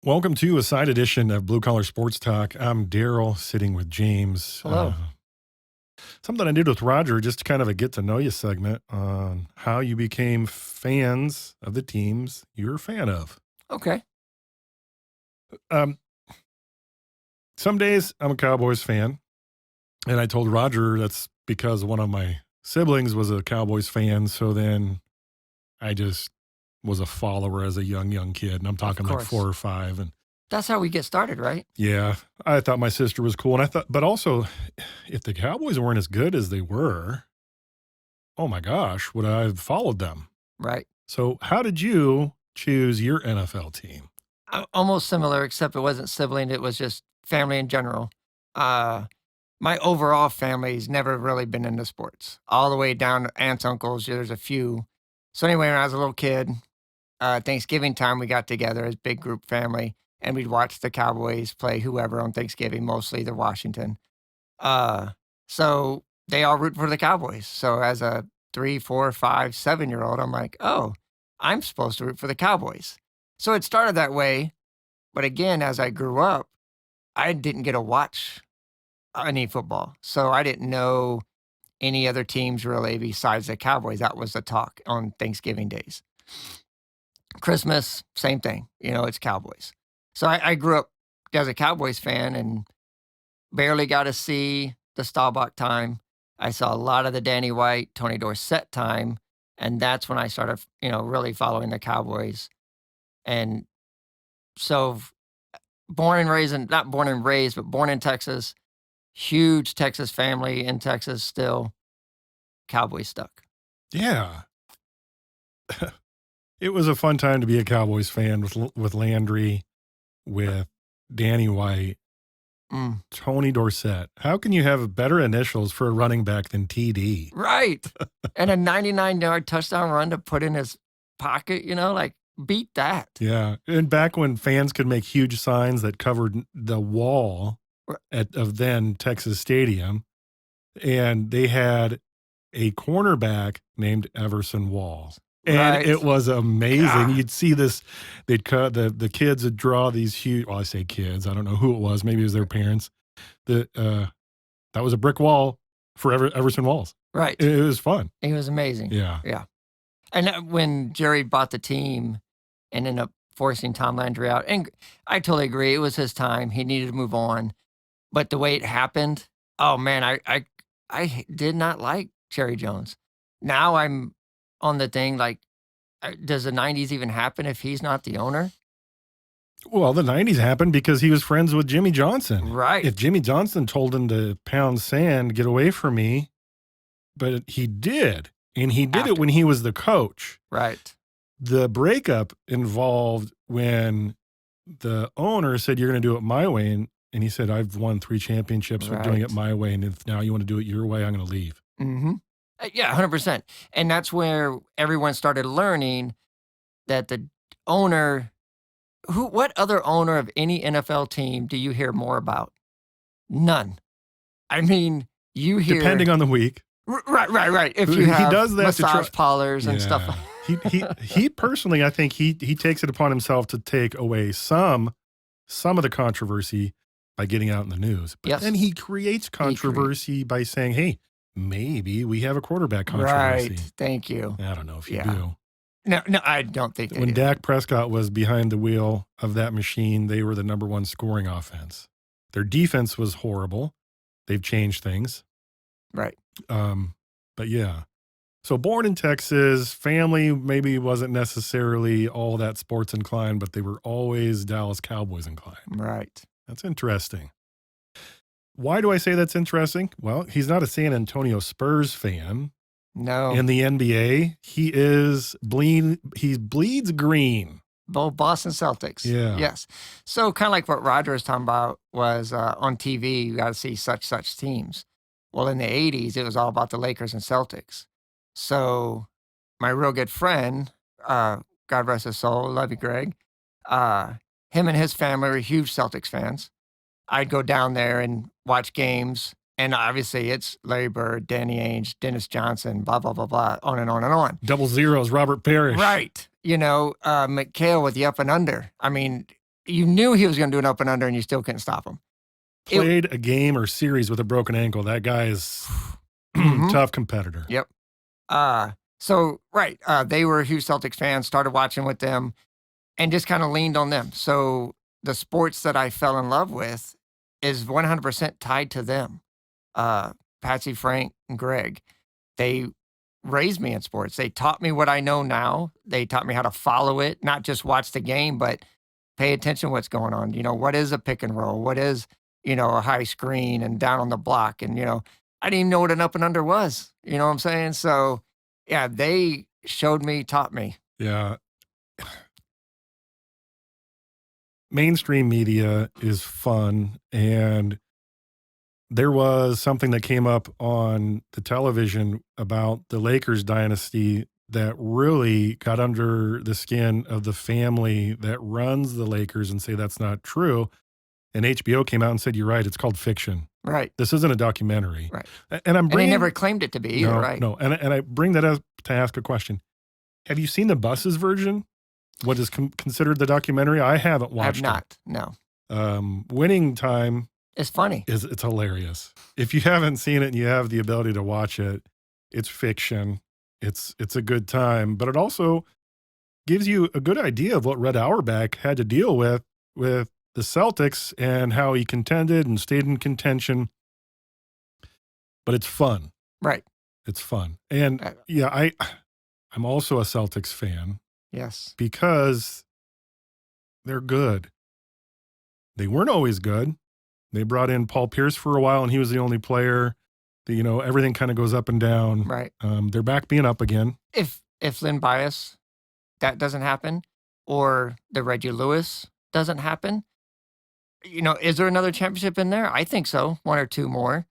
Welcome to a side edition of Blue Collar Sports Talk. I'm Daryl, sitting with James. Hello. Something I did with Roger, just kind of a get to know you segment on how you became fans of the teams you're a fan of. Okay. Um, some days I'm a Cowboys fan, and I told Roger that's because one of my siblings was a Cowboys fan. So then I just was a follower as a young kid, and I'm talking like course. 4 or 5, and That's how we get started, right? yeah, I thought my sister was cool, and I thought, but also, if the Cowboys weren't as good as they were, oh my gosh, would I have followed them? Right. So, how did you choose your NFL team? Almost similar, except it wasn't sibling. It was just family in general. My overall family's never really been into sports, all the way down to aunts, uncles. There's a few. So anyway, when I was a little kid, Thanksgiving time, we got together as big group family, and we'd watch the Cowboys play whoever on Thanksgiving, mostly the Washington. So they all root for the Cowboys. So as a 3, 4, 5, 7-year-old, I'm like, oh, I'm supposed to root for the Cowboys. So it started that way. But again, as I grew up, I didn't get to watch any football. So I didn't know any other teams really besides the Cowboys. That was the talk on Thanksgiving days. Christmas, same thing. It's Cowboys. So I grew up as a Cowboys fan and barely got to see the Staubach time. I saw a lot of the Danny White, Tony Dorsett time, and that's when I started, really following the Cowboys. And so born and raised, not born and raised, but born in Texas, huge Texas family in Texas still, Cowboys stuck. Yeah. It was a fun time to be a Cowboys fan with Landry, with Danny White, Tony Dorsett. How can you have better initials for a running back than TD? Right. And a 99-yard touchdown run to put in his pocket, beat that. Yeah. And back when fans could make huge signs that covered the wall of then Texas Stadium, and they had a cornerback named Everson Walls. And Right. it was amazing. You'd see this, they'd cut the kids would draw these huge, well, I say kids, I don't know who it was, maybe it was their parents. That was a brick wall for Everson Walls. Right. It was fun. He was amazing. Yeah. Yeah. And when Jerry bought the team and ended up forcing Tom Landry out, and I totally agree, it was his time. He needed to move on. But the way it happened, oh man, I did not like Jerry Jones. Now I'm on the thing like, does the 90s even happen if he's not the owner? Well, the 90s happened because he was friends with Jimmy Johnson. Right. If Jimmy Johnson told him to pound sand, get away from me, but he did. And he did it when he was the coach. Right. The breakup involved when the owner said, you're going to do it my way. And he said, I've won 3 championships with doing it my way. And if now you want to do it your way, I'm going to leave. Mm-hmm. Yeah, 100%. And that's where everyone started learning that the owner, what other owner of any NFL team do you hear more about? None. I mean, you hear. Depending on the week. Right. If you have he does that massage parlors and stuff. he personally, I think he takes it upon himself to take away some of the controversy by getting out in the news. But then he creates controversy by saying, hey, maybe we have a quarterback controversy. Right. Thank you. I don't know if you do. No, I don't think they when do. Dak Prescott was behind the wheel of that machine, they were the number 1 scoring offense. Their defense was horrible. They've changed things. Right. But yeah. So born in Texas, family maybe wasn't necessarily all that sports inclined, but they were always Dallas Cowboys inclined. Right. That's interesting. Why do I say that's interesting? Well, he's not a San Antonio Spurs fan. No. In the NBA, he bleeds green. Both Boston Celtics. Yeah. Yes. So kind of like what Roger was talking about was on TV, you got to see such teams. Well, in the 80s, it was all about the Lakers and Celtics. So my real good friend, God rest his soul, love you, Greg, him and his family were huge Celtics fans. I'd go down there and watch games. And obviously, it's Larry Bird, Danny Ainge, Dennis Johnson, blah, blah, blah, blah, on and on and on. Double zeros, Robert Parrish. Right. McHale with the up and under. I mean, you knew he was going to do an up and under, and you still couldn't stop him. Played a game or series with a broken ankle. That guy is tough competitor. Yep. So right, they were huge Celtics fans. Started watching with them, and just kind of leaned on them. So the sports that I fell in love with is 100% tied to them. Patsy, Frank, and Greg, they raised me in sports. They taught me what I know now. They taught me how to follow it, not just watch the game, but pay attention to what's going on. What is a pick and roll? What is, a high screen and down on the block? And, I didn't even know what an up and under was. You know what I'm saying? So, yeah, they showed me, taught me. Yeah. Mainstream media is fun, and there was something that came up on the television about the Lakers dynasty that really got under the skin of the family that runs the Lakers and say that's not true. And HBO came out and said, "You're right. It's called fiction. Right. This isn't a documentary." Right. And And they never claimed it to be either, right? No. And I bring that up to ask a question. Have you seen the Buses version? What is considered the documentary? I haven't I have watched not. No. it. Winning Time It's funny. it's hilarious. If you haven't seen it and you have the ability to watch it, it's fiction. It's a good time, but it also gives you a good idea of what Red Auerbach had to deal with the Celtics and how he contended and stayed in contention. But it's fun. Right. It's fun. And yeah, I'm also a Celtics fan Yes. because they're good. They weren't always good. They brought in Paul Pierce for a while, and he was the only player. Everything kind of goes up and down. Right. They're back being up again. If Lynn Bias, that doesn't happen, or the Reggie Lewis doesn't happen, is there another championship in there? I think so. One or two more.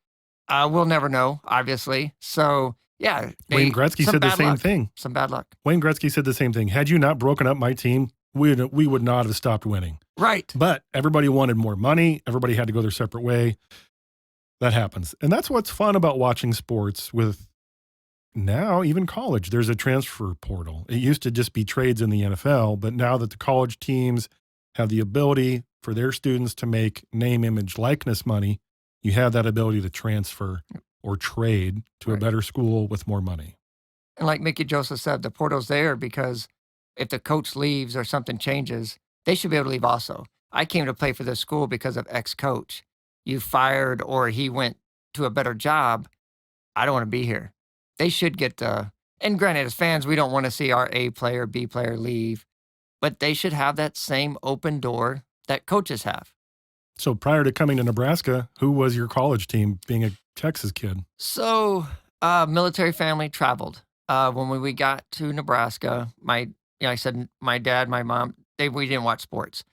We'll never know, obviously. So, yeah. Wayne Gretzky said the same thing. Some bad luck. Wayne Gretzky said the same thing. Had you not broken up my team, we would not have stopped winning. Right. But everybody wanted more money. Everybody had to go their separate way. That happens. And that's what's fun about watching sports with now, even college. There's a transfer portal. It used to just be trades in the NFL, but now that the college teams have the ability for their students to make name, image, likeness money, you have that ability to transfer or trade to a better school with more money. And like Mickey Joseph said, the portal's there because if the coach leaves or something changes, they should be able to leave also. I came to play for this school because of ex-coach. You fired or he went to a better job. I don't want to be here. They should get and granted, as fans, we don't want to see our A player, B player leave, but they should have that same open door that coaches have. So prior to coming to Nebraska, who was your college team being a Texas kid? So military family traveled. When we got to Nebraska, I said my dad, my mom, we didn't watch sports.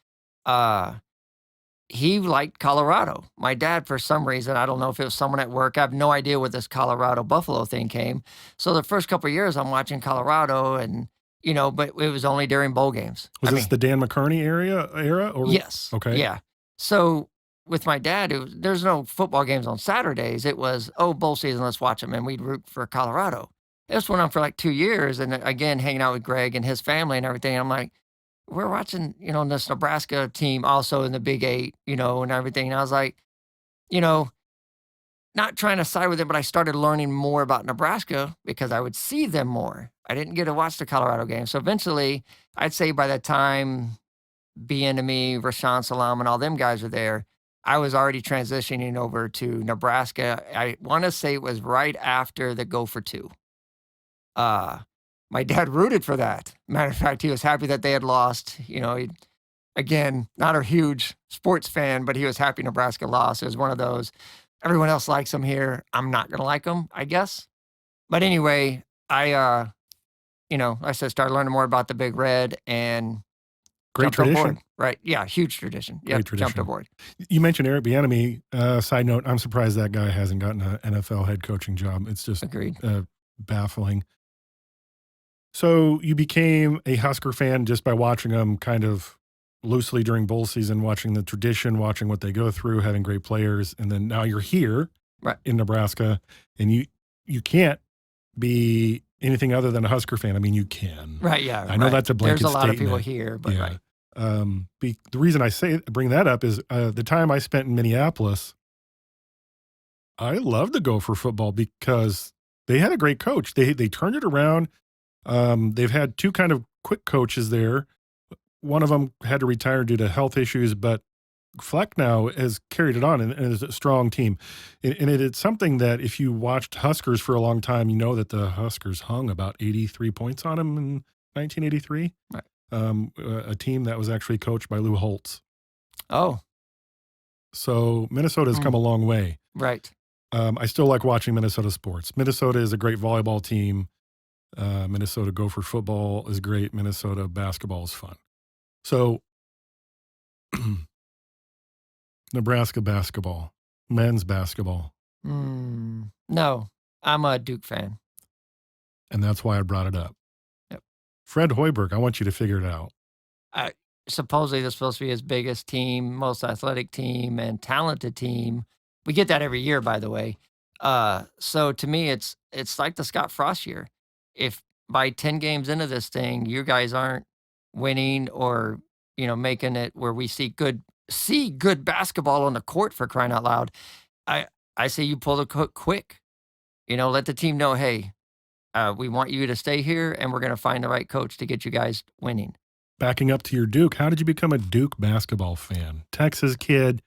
He liked Colorado. My dad, for some reason, I don't know if it was someone at work. I have no idea where this Colorado Buffalo thing came. So the first couple of years, I'm watching Colorado, and but it was only during bowl games. Was this the Dan McCarney era? Or? Yes. Okay. Yeah. So with my dad, there's no football games on Saturdays. It was, bowl season, let's watch them, and we'd root for Colorado. This went on for like 2 years, and again, hanging out with Greg and his family and everything. I'm like, we're watching, this Nebraska team also in the Big Eight, and everything. And I was like, not trying to side with it, but I started learning more about Nebraska because I would see them more. I didn't get to watch the Colorado game. So eventually, I'd say by the time Bieniemy, Rashawn Salam, and all them guys were there, I was already transitioning over to Nebraska. I want to say it was right after the Go for Two. My dad rooted for that. Matter of fact, he was happy that they had lost. Again, not a huge sports fan, but he was happy Nebraska lost. It was one of those, everyone else likes them here. I'm not going to like them, I guess. But anyway, I started learning more about the Big Red and great tradition. Aboard. Right. Yeah. Huge tradition. Yeah. Jumped aboard. You mentioned Eric Bieniemy. Side note, I'm surprised that guy hasn't gotten an NFL head coaching job. It's just Agreed. Baffling. So you became a Husker fan just by watching them kind of loosely during bowl season, watching the tradition, watching what they go through, having great players. And then now you're here in Nebraska, and you can't be anything other than a Husker fan. I mean, you can. Right, yeah. I know that's a blanket statement. There's a lot of statement. people here, but yeah. The reason I bring that up is the time I spent in Minneapolis. I love the Gopher football because they had a great coach. They turned it around. They've had two kind of quick coaches there. One of them had to retire due to health issues, but Fleck now has carried it on and is a strong team. It's something that if you watched Huskers for a long time, you know that the Huskers hung about 83 points on them in 1983. Right. A team that was actually coached by Lou Holtz. Oh, So Minnesota has come a long way. right. I still like watching Minnesota sports. Minnesota is a great volleyball team. Minnesota Gopher football is great. Minnesota basketball is fun. So Nebraska basketball, men's basketball, No, I'm a Duke fan. and that's why I brought it up. Yep. Fred Hoiberg, I want you to figure it out. Supposedly, they're supposed to be his biggest team, most athletic team, and talented team. We get that every year, by the way. So to me, it's like the Scott Frost year. If by 10 games into this thing, you guys aren't winning or making it where we see good basketball on the court, for crying out loud, I say you pull the hook quick. Let the team know, hey, we want you to stay here, and we're going to find the right coach to get you guys winning. Backing up to your Duke, how did you become a Duke basketball fan? Texas kid,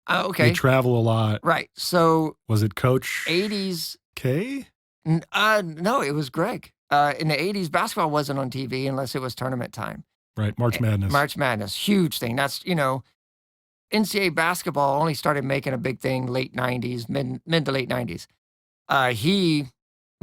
you Okay, travel a lot. right. So Was it Coach 80s. K? No, it was Greg. In the 80s, basketball wasn't on TV unless it was tournament time. Right, March Madness. March Madness, huge thing. That's, NCAA basketball only started making a big thing late 90s, mid to late 90s. He,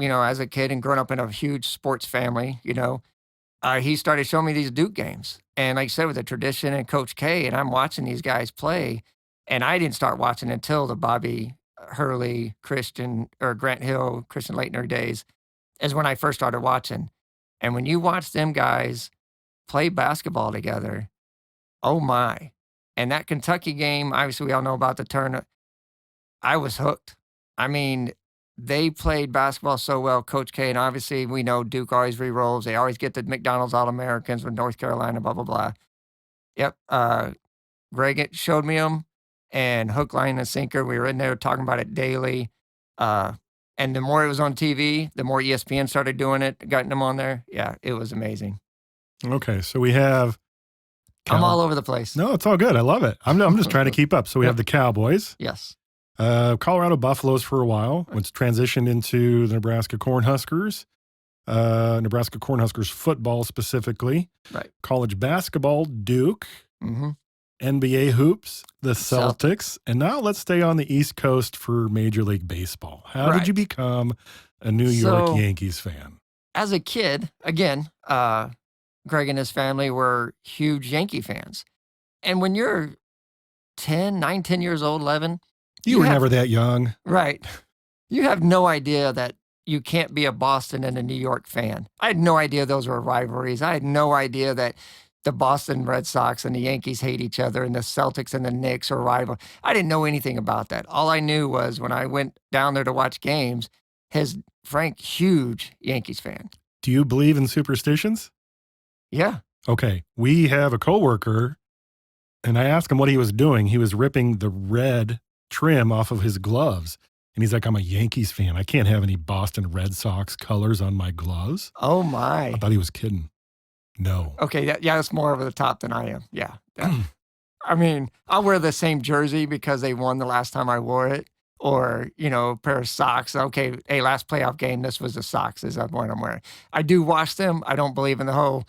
as a kid and growing up in a huge sports family, he started showing me these Duke games. And like I said, with the tradition and Coach K, and I'm watching these guys play. And I didn't start watching until the Bobby Hurley, Grant Hill, Christian Laettner days is when I first started watching. And when you watch them guys play basketball together, oh my. And that Kentucky game, obviously we all know about the tournament. I was hooked. I mean, they played basketball so well, Coach K, and obviously we know Duke always re-rolls. They always get the McDonald's All-Americans with North Carolina, blah, blah, blah. Yep. Greg showed me them, and hook, line, and sinker. We were in there talking about it daily. And the more it was on TV, the more ESPN started doing it, getting them on there. Yeah, it was amazing. Okay, so we have. I'm all over the place. No, it's all good. I love it. I'm just trying to keep up. So we have the Cowboys. Yes. Colorado Buffaloes for a while. It's transitioned into the Nebraska Cornhuskers. Nebraska Cornhuskers football specifically. Right. College basketball, Duke. Mm-hmm. NBA hoops, the Celtics. And now let's stay on the East Coast for Major League Baseball. How did you become a New York Yankees fan? As a kid, again, Greg and his family were huge Yankee fans. And when you're 10 years old, 11. You were never that young. Right. You have no idea that you can't be a Boston and a New York fan. I had no idea those were rivalries. I had no idea that the Boston Red Sox and the Yankees hate each other and the Celtics and the Knicks are rival. I didn't know anything about that. All I knew was when I went down there to watch games, Frank, huge Yankees fan. Do you believe in superstitions? Yeah. Okay. We have a coworker, and I asked him what he was doing. He was ripping the red trim off of his gloves. And he's like, I'm a Yankees fan. I can't have any Boston Red Sox colors on my gloves. Oh, my. I thought he was kidding. No. Okay. That's more over the top than I am. Yeah. I mean, I'll wear the same jersey because they won the last time I wore it. Or, a pair of socks. Okay, hey, last playoff game, this was the socks is what I'm wearing. I do wash them. I don't believe in the whole,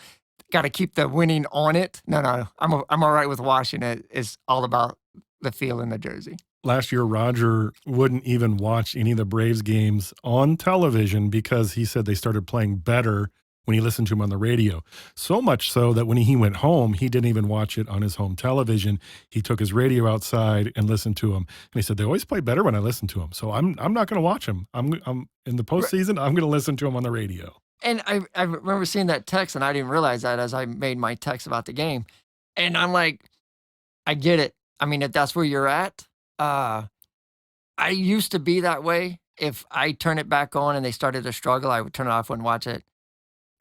got to keep the winning on it. No. I'm all right with washing it. It's all about the feel in the jersey. Last year, Roger wouldn't even watch any of the Braves games on television because he said they started playing better when he listened to them on the radio. So much so that when he went home, he didn't even watch it on his home television. He took his radio outside and listened to them. And he said, they always play better when I listen to them. So I'm not going to watch them. I'm in the postseason, I'm going to listen to them on the radio. And I remember seeing that text, and I didn't realize that as I made my text about the game. And I'm like, I get it. I mean, if that's where you're at, I used to be that way. If I turn it back on and they started to struggle, I would turn it off and watch it.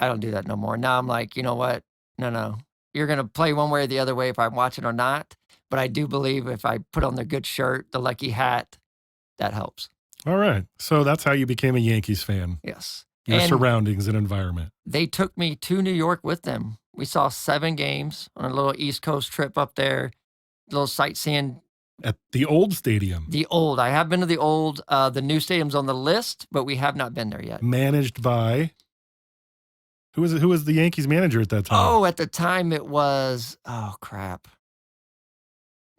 I don't do that no more. Now I'm like, you know what? No. you're going to play one way or the other way if I'm watching or not. But I do believe if I put on the good shirt, the lucky hat, that helps. All right. So that's how you became a Yankees fan. Yes. Your And surroundings and environment. they took me to New York with them. We saw 7 games on a little East Coast trip up there, little sightseeing. At the old stadium, The old, I have been to the old. The new stadium's on the list, but we have not been there yet. managed by who was it? Who was the Yankees manager at that time? Oh, at the time it was, oh crap.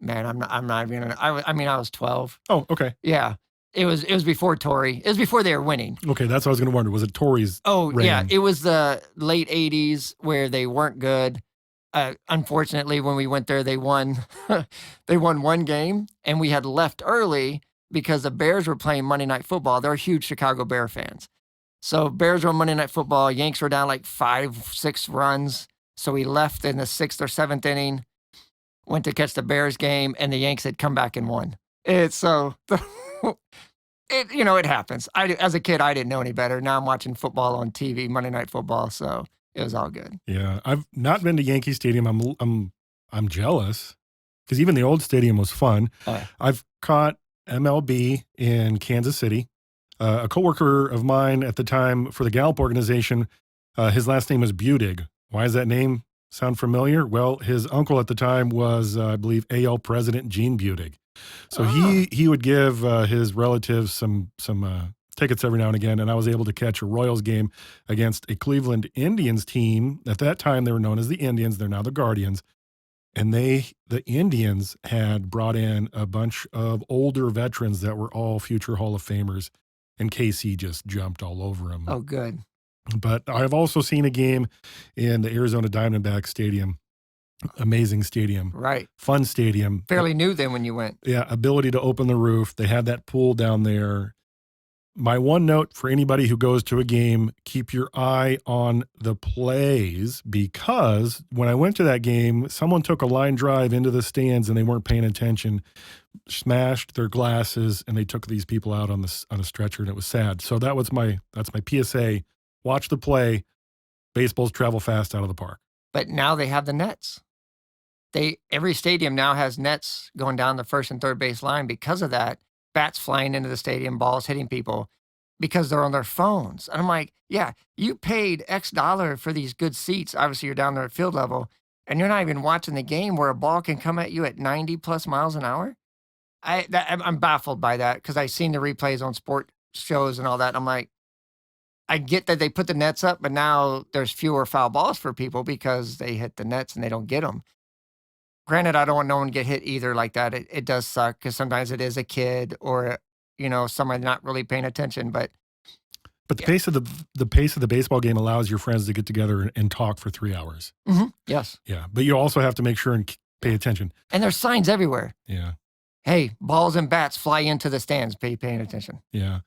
Man, I'm not even gonna, I mean, I was 12. Oh, okay. Yeah. It was before Torrey. It was before they were winning. Okay, that's what I was going to wonder. Was it Torrey's? Oh, yeah. reign? It was the late 80s where they weren't good. Unfortunately, when we went there, they won. They won 1 game, and we had left early because the Bears were playing Monday Night Football. They're huge Chicago Bear fans. So Bears were on Monday Night Football. Yanks were down like 5-6 runs. So we left in the 6th or 7th inning, went to catch the Bears game, and the Yanks had come back and won. It's so it happens. As a kid, I didn't know any better. Now I'm watching football on TV, Monday Night Football, so it was all good. Yeah, I've not been to Yankee Stadium. I'm jealous because even the old stadium was fun. I've caught MLB in Kansas City. A coworker of mine at the time for the Gallup organization, his last name was Budig. Why does that name sound familiar? Well, his uncle at the time was, I believe, AL president Gene Budig. So he would give his relatives some tickets every now and again, and I was able to catch a Royals game against a Cleveland Indians team. At that time, they were known as the Indians. They're now the Guardians. And the Indians had brought in a bunch of older veterans that were all future Hall of Famers, and KC just jumped all over them. Oh, good. But I've also seen a game in the Arizona Diamondbacks Stadium. Amazing stadium. Right. Fun stadium. Fairly new then when you went. Yeah, ability to open the roof. They had that pool down there. My one note for anybody who goes to a game, keep your eye on the plays, because when I went to that game, someone took a line drive into the stands and they weren't paying attention, smashed their glasses, and they took these people out on a stretcher, and it was sad. So that's my PSA. Watch the play. Baseballs travel fast out of the park. But now they have the nets. Every stadium now has nets going down the first and third base line because of that. Bats flying into the stadium, balls hitting people because they're on their phones. And I'm like, yeah, you paid X dollar for these good seats. Obviously, you're down there at field level, and you're not even watching the game where a ball can come at you at 90 plus miles an hour. I'm baffled by that because I've seen the replays on sport shows and all that. And I'm like, I get that they put the nets up, but now there's fewer foul balls for people because they hit the nets and they don't get them. Granted, I don't want no one to get hit either like that. It does suck because sometimes it is a kid or, someone not really paying attention. But the pace of the baseball game allows your friends to get together and talk for 3 hours. Mm-hmm. Yes. Yeah, but you also have to make sure and pay attention. And there's signs everywhere. Yeah. Hey, balls and bats fly into the stands. Paying attention. Yeah.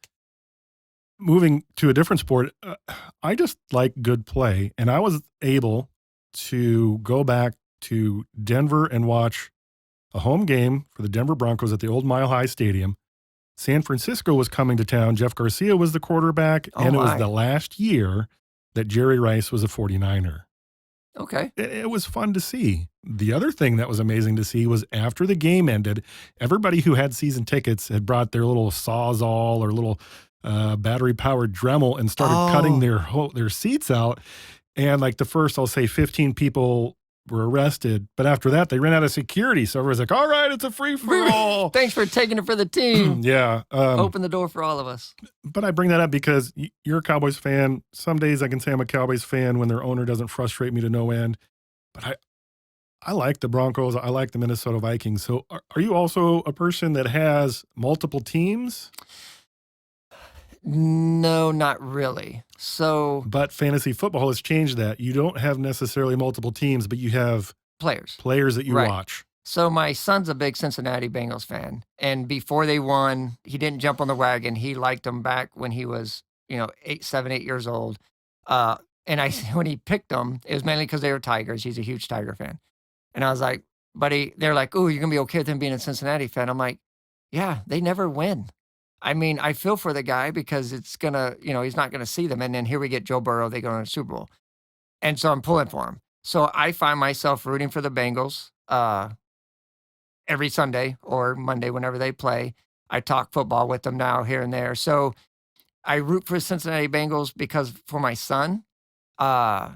Moving to a different sport, I just like good play, and I was able to go back to Denver and watch a home game for the Denver Broncos at the old Mile High Stadium. San Francisco was coming to town. Jeff Garcia was the quarterback, and it was the last year that Jerry Rice was a 49er. Okay. It was fun to see. The other thing that was amazing to see was after the game ended, everybody who had season tickets had brought their little Sawzall or little battery-powered Dremel and started cutting their seats out. And like the first, I'll say 15 people were arrested. But after that, they ran out of security. So everyone's like, all right, it's a free-for-all. Thanks for taking it for the team. Yeah. Open the door for all of us. But I bring that up because you're a Cowboys fan. Some days I can say I'm a Cowboys fan when their owner doesn't frustrate me to no end. But I like the Broncos. I like the Minnesota Vikings. So are you also a person that has multiple teams? No, not really. But fantasy football has changed that. You don't have necessarily multiple teams, but you have players that you watch. So my son's a big Cincinnati Bengals fan. And before they won, he didn't jump on the wagon. He liked them back when he was, 7, 8 years old. And when he picked them, it was mainly because they were Tigers. He's a huge Tiger fan. And I was like, buddy, they're like, oh, you're going to be okay with him being a Cincinnati fan. I'm like, yeah, they never win. I mean, I feel for the guy because it's going to, he's not going to see them. And then here we get Joe Burrow. They go to the Super Bowl. And so I'm pulling for him. So I find myself rooting for the Bengals every Sunday or Monday whenever they play. I talk football with them now here and there. So I root for Cincinnati Bengals because for my son, uh,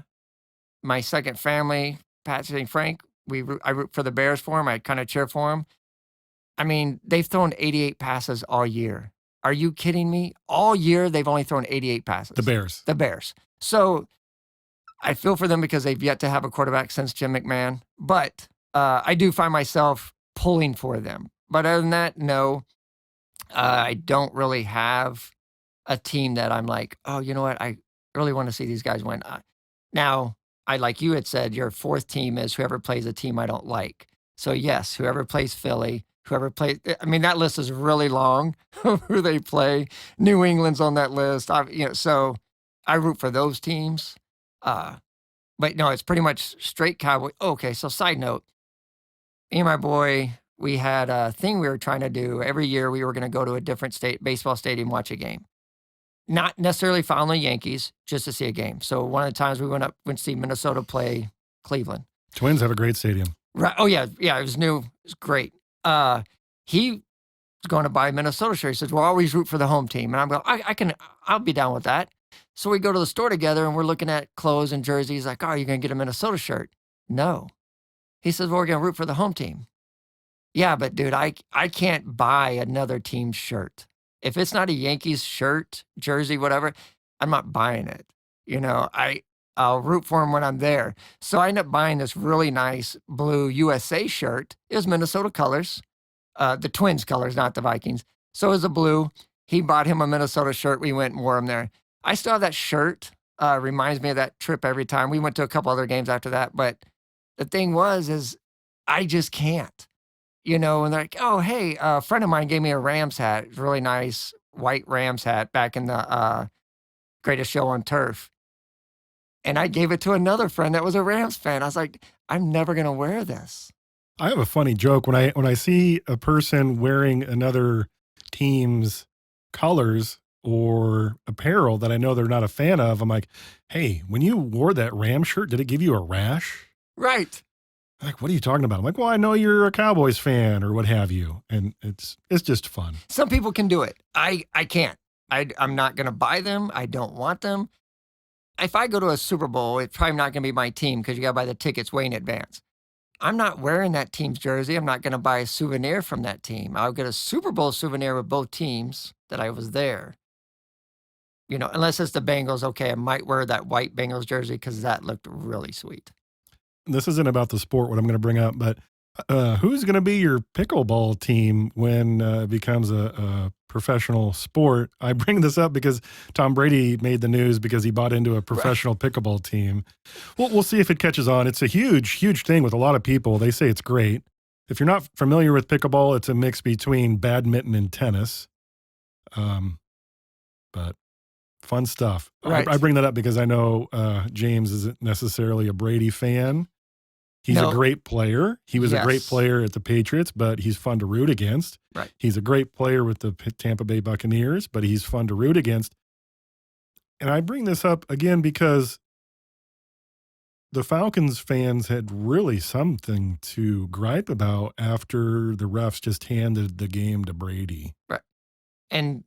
my second family, Patrick and Frank, I root for the Bears for him. I kind of cheer for him. I mean, they've thrown 88 passes all year. Are you kidding me? All year, they've only thrown 88 passes. The Bears. The Bears. So I feel for them because they've yet to have a quarterback since Jim McMahon. But I do find myself pulling for them. But other than that, no, I don't really have a team that I'm like, oh, you know what? I really want to see these guys win. Now, like you had said, your fourth team is whoever plays a team I don't like. So yes, whoever plays Philly, whoever plays. I mean, that list is really long. Who they play. New England's on that list. So I root for those teams. But no, it's pretty much straight Cowboy. Okay, so side note, me and my boy, we had a thing we were trying to do. Every year we were going to go to a different baseball stadium, watch a game. Not necessarily following the Yankees, just to see a game. So one of the times we went to see Minnesota play Cleveland. Twins have a great stadium. Right. Oh, yeah. Yeah, it was new. It was great. He was going to buy a Minnesota shirt. He says, we'll always root for the home team. And I'm going, I'll be down with that. So we go to the store together and we're looking at clothes and jerseys. Like, oh, are you going to get a Minnesota shirt? No. He says, well, we're going to root for the home team. Yeah, but dude, I can't buy another team's shirt. If it's not a Yankees shirt, jersey, whatever, I'm not buying it. I'll root for them when I'm there. So I end up buying this really nice blue USA shirt. It was Minnesota colors, the Twins colors, not the Vikings. So it was a blue. He bought him a Minnesota shirt. We went and wore him there. I still have that shirt. Reminds me of that trip every time. We went to a couple other games after that. But the thing is I just can't. And they're like, oh, hey, a friend of mine gave me a Rams hat. It's really nice white Rams hat back in the Greatest Show on Turf. And I gave it to another friend that was a Rams fan. I was like, I'm never going to wear this. I have a funny joke. When I see a person wearing another team's colors or apparel that I know they're not a fan of, I'm like, hey, when you wore that Ram shirt, did it give you a rash? Right. Like, what are you talking about? I'm like, well, I know you're a Cowboys fan or what have you. And it's just fun. Some people can do it. I can't. I'm not going to buy them. I don't want them. If I go to a Super Bowl, it's probably not going to be my team because you got to buy the tickets way in advance. I'm not wearing that team's jersey. I'm not going to buy a souvenir from that team. I'll get a Super Bowl souvenir with both teams that I was there. Unless it's the Bengals. Okay, I might wear that white Bengals jersey because that looked really sweet. This isn't about the sport, what I'm going to bring up, but who's going to be your pickleball team when it becomes a professional sport? I bring this up because Tom Brady made the news because he bought into a professional pickleball team. We'll see if it catches on. It's a huge, huge thing with a lot of people. They say it's great. If you're not familiar with pickleball, it's a mix between badminton and tennis. But fun stuff. Right. I bring that up because I know James isn't necessarily a Brady fan. He's a great player. He was a great player at the Patriots, but he's fun to root against. Right. He's a great player with the Tampa Bay Buccaneers, but he's fun to root against. And I bring this up again because the Falcons fans had really something to gripe about after the refs just handed the game to Brady. Right. And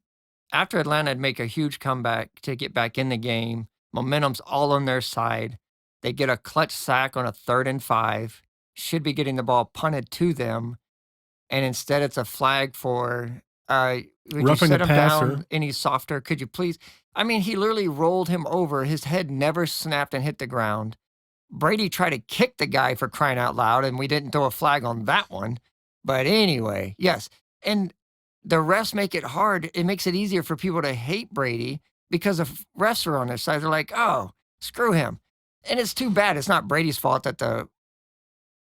after Atlanta would make a huge comeback to get back in the game, momentum's all on their side. They get a clutch sack on a 3rd and 5, should be getting the ball punted to them, and instead it's a flag for would roughing you set the him passer down any softer? Could you please? I mean, he literally rolled him over. His head never snapped and hit the ground. Brady tried to kick the guy for crying out loud, and we didn't throw a flag on that one. But anyway, yes. And the refs make it hard. It makes it easier for people to hate Brady because the refs are on their side. They're like, oh, screw him. And it's too bad. It's not Brady's fault that the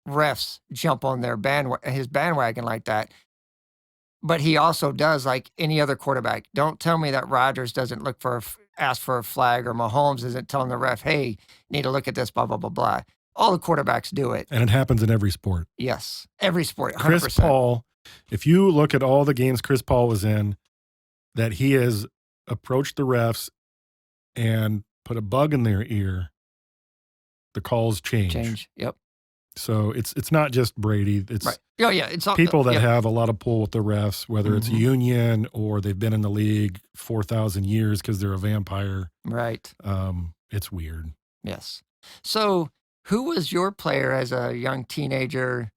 refs jump on his bandwagon like that. But he also does, like any other quarterback. Don't tell me that Rodgers doesn't ask for a flag, or Mahomes isn't telling the ref, hey, need to look at this, blah, blah, blah, blah. All the quarterbacks do it. And it happens in every sport. Yes, every sport, 100%. Chris Paul, if you look at all the games Chris Paul was in, that he has approached the refs and put a bug in their ear, the calls change. Change. Yep. So it's not just Brady. It's Right. Oh yeah. It's all people that yep. have a lot of pull with the refs, whether it's Mhm. union or they've been in the league 4,000 years because they're a vampire. Right. It's weird. Yes. So, who was your player as a young teenager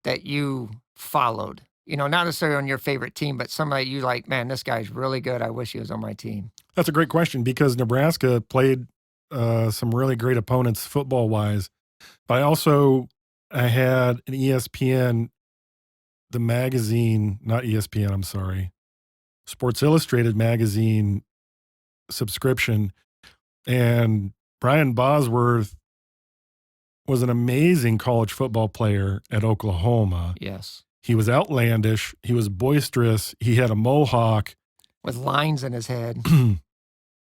that you followed? You know, not necessarily on your favorite team, but somebody you like, man, this guy's really good. I wish he was on my team. That's a great question because Nebraska played some really great opponents football wise. But I had an ESPN, the magazine, not ESPN, I'm sorry, Sports Illustrated magazine subscription. And Brian Bosworth was an amazing college football player at Oklahoma. Yes. He was outlandish. He was boisterous. He had a mohawk, With lines in his head.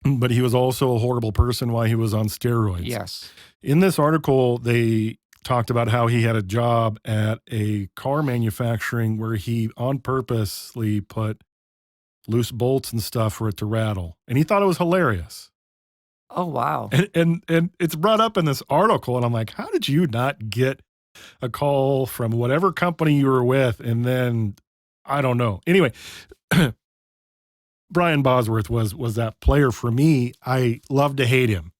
but he was also a horrible person while he was on steroids. Yes. In this article, they talked about how he had a job at a car manufacturing where he on purposely put loose bolts and stuff for it to rattle. And he thought it was hilarious. Oh wow. And it's brought up in this article, and I'm like, how did you not get a call from whatever company you were with? And then I don't know. Anyway, Brian Bosworth was that player for me. I love to hate him.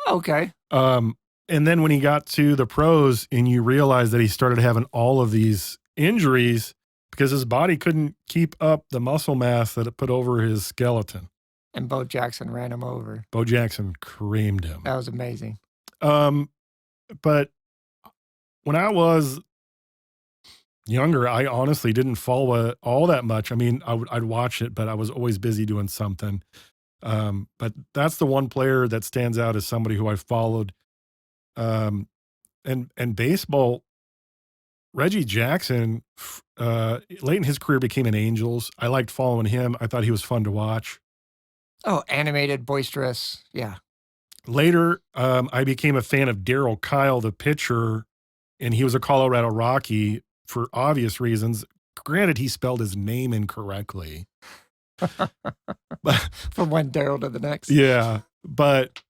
Okay. And then when he got to the pros and you realize that he started having all of these injuries because his body couldn't keep up the muscle mass that it put over his skeleton. And Bo Jackson ran him over. Bo Jackson creamed him. That was amazing. But when I was younger, I honestly didn't follow it all that much. I mean, I'd watch it, but I was always busy doing something. But that's the one player that stands out as somebody who I followed. And baseball, Reggie Jackson, late in his career became an Angels. I liked following him. I thought he was fun to watch. Oh, animated, boisterous. Yeah. Later, I became a fan of Darryl Kyle, the pitcher, and he was a Colorado Rocky for obvious reasons. Granted, he spelled his name incorrectly. From one Daryl to the next. Yeah, but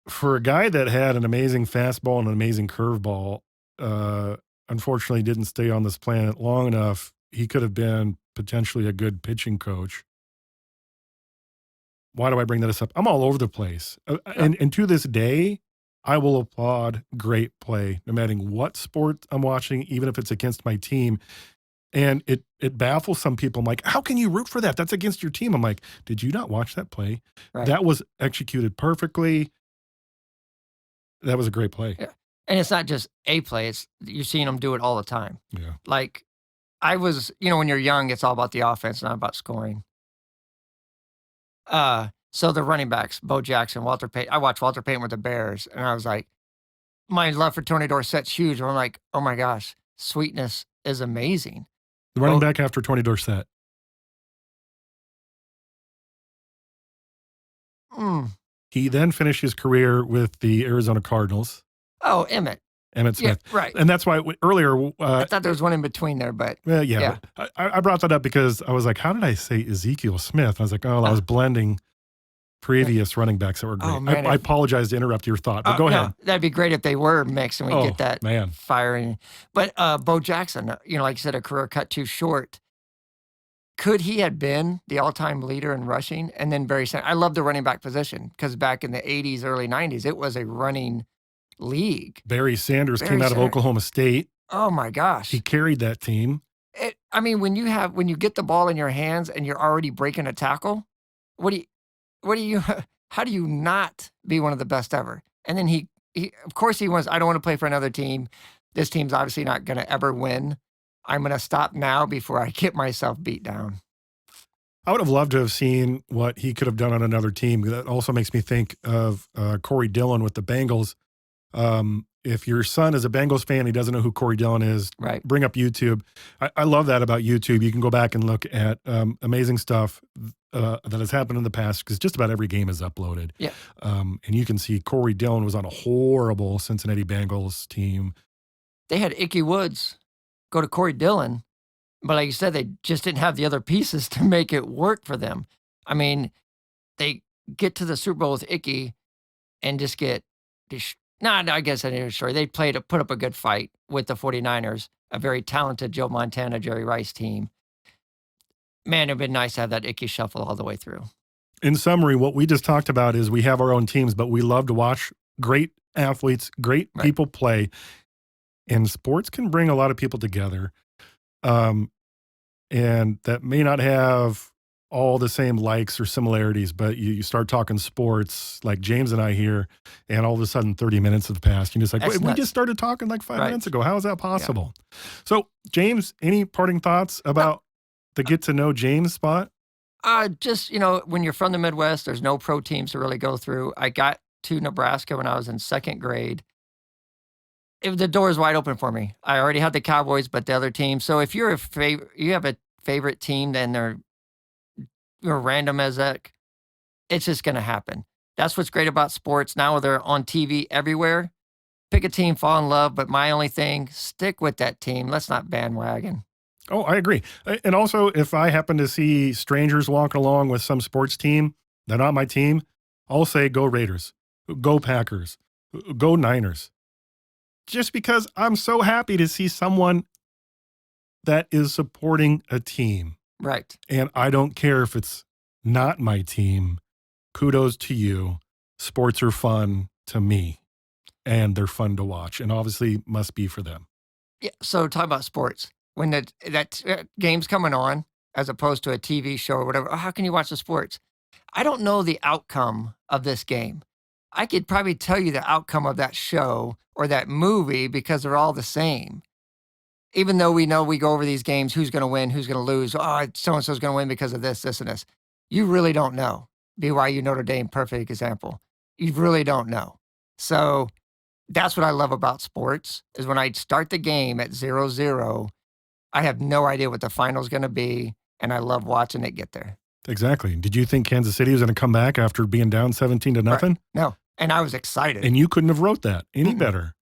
for a guy that had an amazing fastball and an amazing curveball, unfortunately didn't stay on this planet long enough. He could have been potentially a good pitching coach. Why do I bring this up? I'm all over the place. And to this day, I will applaud great play, no matter what sport I'm watching, even if it's against my team. And it baffles some people. I'm like, how can you root for that? That's against your team. I'm like, did you not watch that play? Right. That was executed perfectly. That was a great play. Yeah. And it's not just a play. It's you're seeing them do it all the time. Yeah. Like I was, when you're young, it's all about the offense, not about scoring. So the running backs, Bo Jackson, Walter Payton. I watched Walter Payton with the Bears, and I was like, my love for Tony Dorsett's huge. I'm like, oh my gosh, Sweetness is amazing. The running back after Tony Dorsett. He then finished his career with the Arizona Cardinals. Oh, Emmitt Smith. Yeah, right. And that's why earlier. I thought there was one in between there, but. Yeah. But I brought that up because I was like, how did I say Ezekiel Smith? I was like, I was blending previous running backs that were great. Oh, man, I apologize to interrupt your thought, but go ahead. No, that'd be great if they were mixed and we get that firing. But Bo Jackson, like you said, a career cut too short. Could he have been the all-time leader in rushing? And then Barry Sanders. I love the running back position because back in the 80s, early 90s, it was a running league. Barry Sanders came out of Oklahoma State. Oh my gosh. He carried that team. When you get the ball in your hands and you're already breaking a tackle, how do you not be one of the best ever? And then he of course he was, I don't want to play for another team. This team's obviously not going to ever win. I'm going to stop now before I get myself beat down. I would have loved to have seen what he could have done on another team. That also makes me think of Corey Dillon with the Bengals. If your son is a Bengals fan, he doesn't know who Corey Dillon is, right? Bring up YouTube. I love that about YouTube. You can go back and look at amazing stuff that has happened in the past because just about every game is uploaded. Yeah. And you can see Corey Dillon was on a horrible Cincinnati Bengals team. They had Ickey Woods go to Corey Dillon, but like you said, they just didn't have the other pieces to make it work for them. I mean, they get to the Super Bowl with Ickey and just get No, no, I guess I need a story. They put up a good fight with the 49ers, a very talented Joe Montana, Jerry Rice team. Man, it'd been nice to have that Ickey shuffle all the way through. In summary, what we just talked about is we have our own teams, but we love to watch great athletes, great Right. people play. And sports can bring a lot of people together. And that may not have all the same likes or similarities, but you start talking sports like James and I here, and all of a sudden 30 minutes have passed. You're just like, That's wait, we nuts. just started talking like 5 minutes Right. ago. How is that possible? So, James, any parting thoughts about the get to know James spot? Just, when you're from the Midwest, there's no pro teams to really go through. I got to Nebraska when I was in second grade. The door is wide open for me. I already had the Cowboys, but the other team. So if you have a favorite team, then you're random as heck. It's just going to happen. That's what's great about sports. Now they're on TV everywhere. Pick a team, fall in love. But my only thing, stick with that team. Let's not bandwagon. Oh, I agree. And also, if I happen to see strangers walking along with some sports team, they're not my team, I'll say, go Raiders, go Packers, go Niners. Just because I'm so happy to see someone that is supporting a team. Right. And I don't care if it's not my team. Kudos to you. Sports are fun to me, and they're fun to watch, and obviously must be for them. Yeah. So talk about sports. When that game's coming on, as opposed to a TV show or whatever, how can you watch the sports? I don't know the outcome of this game. I could probably tell you the outcome of that show or that movie because they're all the same. Even though we know we go over these games, who's going to win, who's going to lose. Oh, so-and-so's going to win because of this, this, and this. You really don't know. BYU, Notre Dame, perfect example. You really don't know. So that's what I love about sports is when I start the game at 0-0, I have no idea what the final's going to be, and I love watching it get there. Exactly. Did you think Kansas City was going to come back after being down 17-0? No, and I was excited. And you couldn't have wrote that any Mm-mm. better.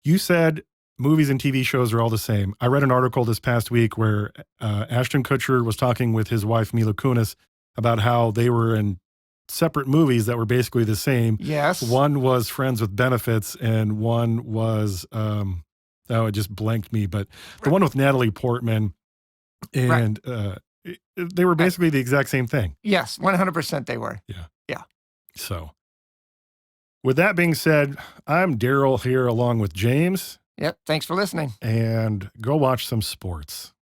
You said movies and TV shows are all the same. I read an article this past week where Ashton Kutcher was talking with his wife, Mila Kunis, about how they were in separate movies that were basically the same. Yes. One was Friends with Benefits, and one was, it just blanked me, but the one with Natalie Portman, and they were basically the exact same thing. Yes, 100% they were. So, with that being said, I'm Daryl here along with James. Yep. Thanks for listening. And go watch some sports.